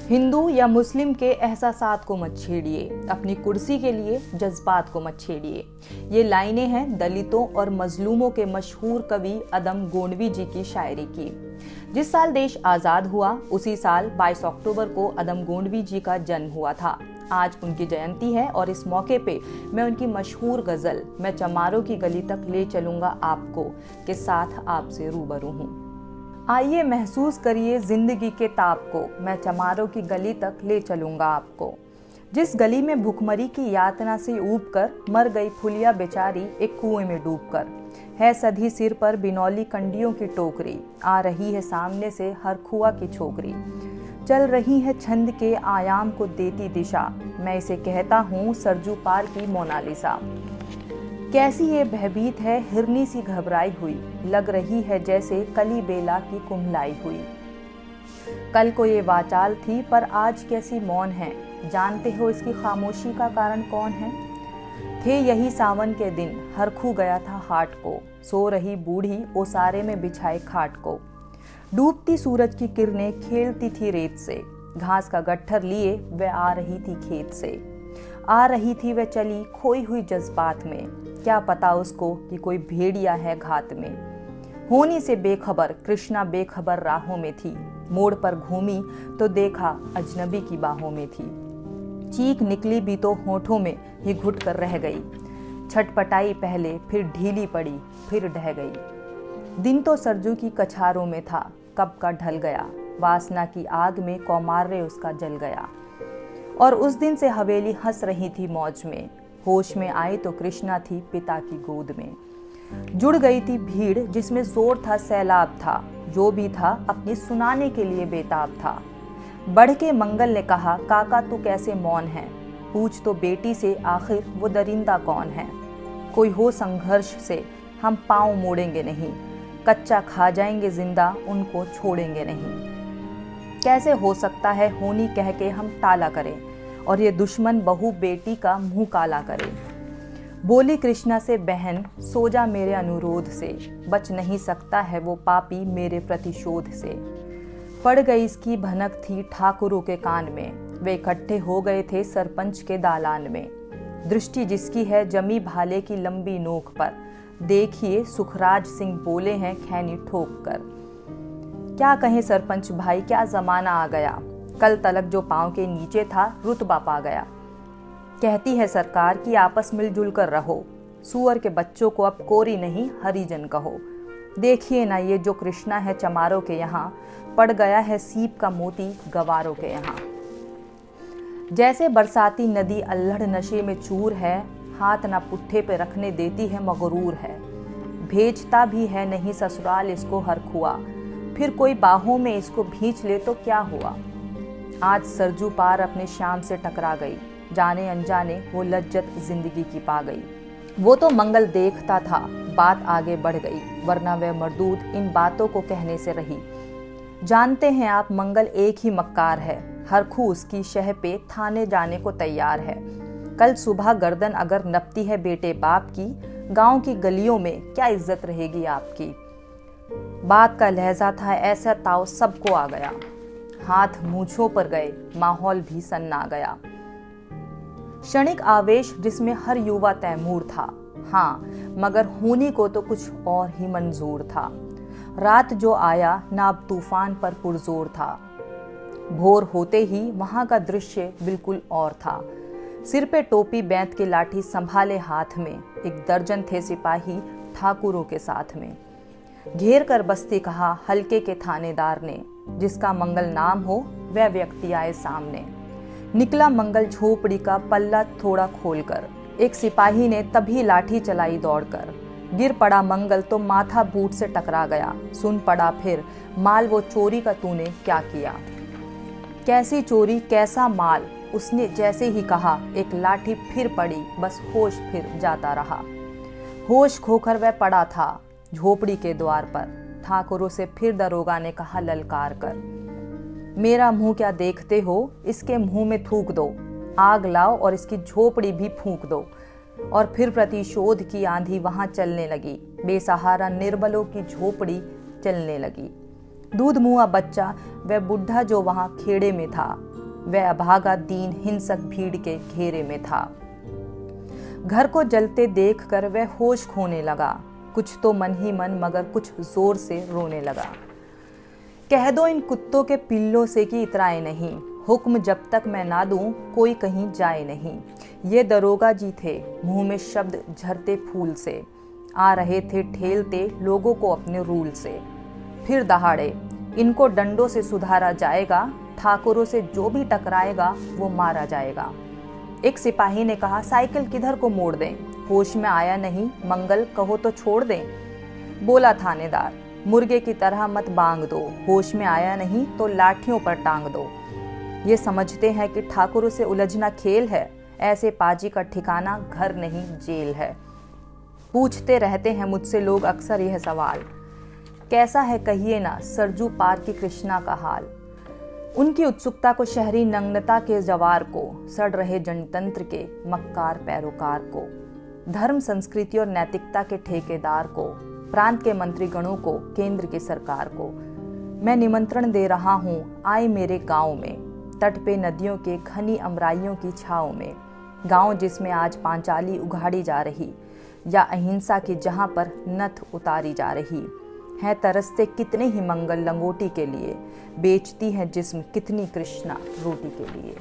हिंदू या मुस्लिम के एहसासात को मत छेड़िए, अपनी कुर्सी के लिए जज्बात को मत छेड़िए। ये लाइनें हैं दलितों और मजलूमों के मशहूर कवि अदम गोंडवी जी की शायरी की। जिस साल देश आज़ाद हुआ उसी साल 22 अक्टूबर को अदम गोंडवी जी का जन्म हुआ था। आज उनकी जयंती है और इस मौके पे मैं उनकी मशहूर गजल मैं चमारों की गली तक ले चलूंगा आपको के साथ आपसे रूबरू हूँ। आइए महसूस करिए जिंदगी के ताप को, मैं चमारों की गली तक ले चलूंगा आपको। जिस गली में भुखमरी की यातना से ऊब कर मर गई फुलिया बेचारी एक कुएं में डूबकर, है सधी सिर पर बिनौली कंडियों की टोकरी, आ रही है सामने से हर खुआ की छोकरी, चल रही है छंद के आयाम को देती दिशा, मैं इसे कहता हूँ सरजू पार की मोनालिसा। कैसी ये भयभीत है हिरनी सी घबराई हुई, लग रही है जैसे कली बेला की कुम्हलाई हुई। कल को ये वाचाल थी पर आज कैसी मौन है, जानते हो इसकी खामोशी का कारण कौन है। थे यही सावन के दिन हर खू गया था हाट को, सो रही बूढ़ी ओसारे में बिछाए खाट को। डूबती सूरज की किरणें खेलती थी रेत से, घास का गट्ठर लिए वह आ रही थी खेत से। आ रही थी वह चली खोई हुई जज्बात में, क्या पता उसको कि कोई भेड़िया है घात में। होनी से बेखबर कृष्णा बेखबर राहों में थी, मोड़ पर घूमी तो देखा अजनबी की बाहों में थी। चीख निकली भी तो होठों में ही घुट कर रह गई, छटपटाई पहले फिर ढीली पड़ी फिर ढह गई। दिन तो सरजू की कछारों में था, कब का ढल गया, वासना की आग में कौमार्य उसका जल गया। और उस दिन से हवेली हंस रही थी मौज में, होश में आई तो कृष्णा थी पिता की गोद में। जुड़ गई थी भीड़ जिसमें जोर था सैलाब था, जो भी था अपनी सुनाने के लिए बेताब था। बढ़ के मंगल ने कहा काका तू कैसे मौन है, पूछ तो बेटी से आखिर वो दरिंदा कौन है। कोई हो संघर्ष से हम पाँव मोड़ेंगे नहीं, कच्चा खा जाएंगे जिंदा उनको छोड़ेंगे नहीं। कैसे हो सकता है होनी कह के हम टाला करें, और ये दुश्मन बहू बेटी का मुंह काला करे। बोली कृष्णा से बहन सो जा मेरे अनुरोध से, बच नहीं सकता है वो पापी मेरे प्रतिशोध से। पड़ गई इसकी भनक थी ठाकुरों के कान में, वे इकट्ठे हो गए थे सरपंच के दालान में। दृष्टि जिसकी है जमी भाले की लंबी नोक पर, देखिए सुखराज सिंह बोले हैं खैनी ठोक कर। क्या कहें सरपंच भाई क्या जमाना आ गया, कल तलक जो पांव के नीचे था रुतबा पा गया। कहती है सरकार कि आपस मिलजुल कर रहो, सुअर के बच्चों को अब कोरी नहीं हरिजन कहो। देखिए ना ये जो कृष्णा है चमारों के यहाँ, पड़ गया है सीप का मोती गवारों के यहाँ। जैसे बरसाती नदी अल्हड़ नशे में चूर है, हाथ ना पुट्ठे पे रखने देती है मगरूर है। भेजता भी है नहीं ससुराल इसको हर खुआ, फिर कोई बाहों में इसको भींच ले तो क्या हुआ। आज सरजू पार अपने शाम से टकरा गई, जाने अनजाने वो लज्जत जिंदगी की पा गई। वो तो मंगल देखता था बात आगे बढ़ गई, वरना वह मरदूद इन बातों को कहने से रही। जानते हैं आप मंगल एक ही मक्कार है, हर खू उसकी शह पे थाने जाने को तैयार है। कल सुबह गर्दन अगर नपती है बेटे बाप की, गांव की गलियों में क्या इज्जत रहेगी आपकी। बात का लहजा था ऐसा ताव सबको आ गया, हाथ मूंछों पर गए माहौल भी सन्ना गया। क्षणिक आवेश जिसमें हर युवा तैमूर था, हाँ मगर होनी को तो कुछ और ही मंजूर था। रात जो आया नाब तूफान पर पुरजोर था, भोर होते ही वहां का दृश्य बिल्कुल और था। सिर पे टोपी बैंत के लाठी संभाले हाथ में, एक दर्जन थे सिपाही ठाकुरों के साथ में। घेर कर बस्ती कहा हल्के के थानेदार ने, जिसका मंगल नाम हो वह व्यक्ति आए सामने। निकला मंगल झोपड़ी का पल्ला थोड़ा खोलकर, एक सिपाही ने तभी लाठी चलाई दौड़कर। गिर पड़ा मंगल तो माथा बूट से टकरा गया, सुन पड़ा फिर माल वो चोरी का तूने क्या किया। कैसी चोरी कैसा माल, उसने जैसे ही कहा एक लाठी फिर पड़ी, बस होश फिर जाता रहा। होश खोकर वह पड़ा था झोपड़ी के द्वार पर, ठाकुरों से फिर दरोगा ने कहा ललकार कर, मेरा मुंह क्या देखते हो, इसके मुंह में थूक दो, आग लाओ और इसकी झोपड़ी भी फूंक दो। और फिर प्रतिशोध की आंधी वहां चलने लगी, बेसहारा निर्बलों की झोपड़ी चलने लगी। दूध मुआ बच्चा वह बुढ़ा जो वहां खेड़े में था, वह अभागा दीन हिंसक भीड़ के घेरे में था। घर को जलते देखकर वह होश खोने लगा। कुछ तो मन ही मन मगर कुछ जोर से रोने लगा। कह दो इन कुत्तों के पिल्लों से कि इतराए नहीं, हुक्म जब तक मैं ना दूं कोई कहीं जाए नहीं। ये दरोगा जी थे, मुंह में शब्द झरते फूल से, आ रहे थे ठेलते लोगों को अपने रूल से। फिर दहाड़े, इनको डंडों से सुधारा जाएगा, ठाकुरों से जो भी टकराएगा वो मारा जाएगा। एक सिपाही ने कहा, साइकिल किधर को मोड़ दें, होश में आया नहीं, मंगल कहो तो छोड़ दें। बोला थानेदार, मुर्गे की तरह मत बांग दो, होश में आया नहीं तो लाठियों पर टांग दो। ये समझते हैं कि ठाकुरों से उलझना खेल है, ऐसे पाजी का ठिकाना घर नहीं जेल है। पूछते रहते हैं मुझसे लोग अक्सर यह सवाल, कैसा है कहिए ना सरजू पार की कृष्णा का हाल। उनकी उत्सुकता को शहरी नग्नता के जवार को, सड़ रहे जनतंत्र के मक्कार पैरोकार को, धर्म संस्कृति और नैतिकता के ठेकेदार को, प्रांत के मंत्रीगणों को, केंद्र की सरकार को मैं निमंत्रण दे रहा हूँ, आए मेरे गांव में, तट पे नदियों के घनी अमराइयों की छाँव में। गांव जिसमें आज पांचाली उघाड़ी जा रही, या अहिंसा की जहाँ पर नथ उतारी जा रही है। तरसते कितने ही मंगल लंगोटी के लिए, बेचती है जिस्म कितनी कृष्णा रोटी के लिए।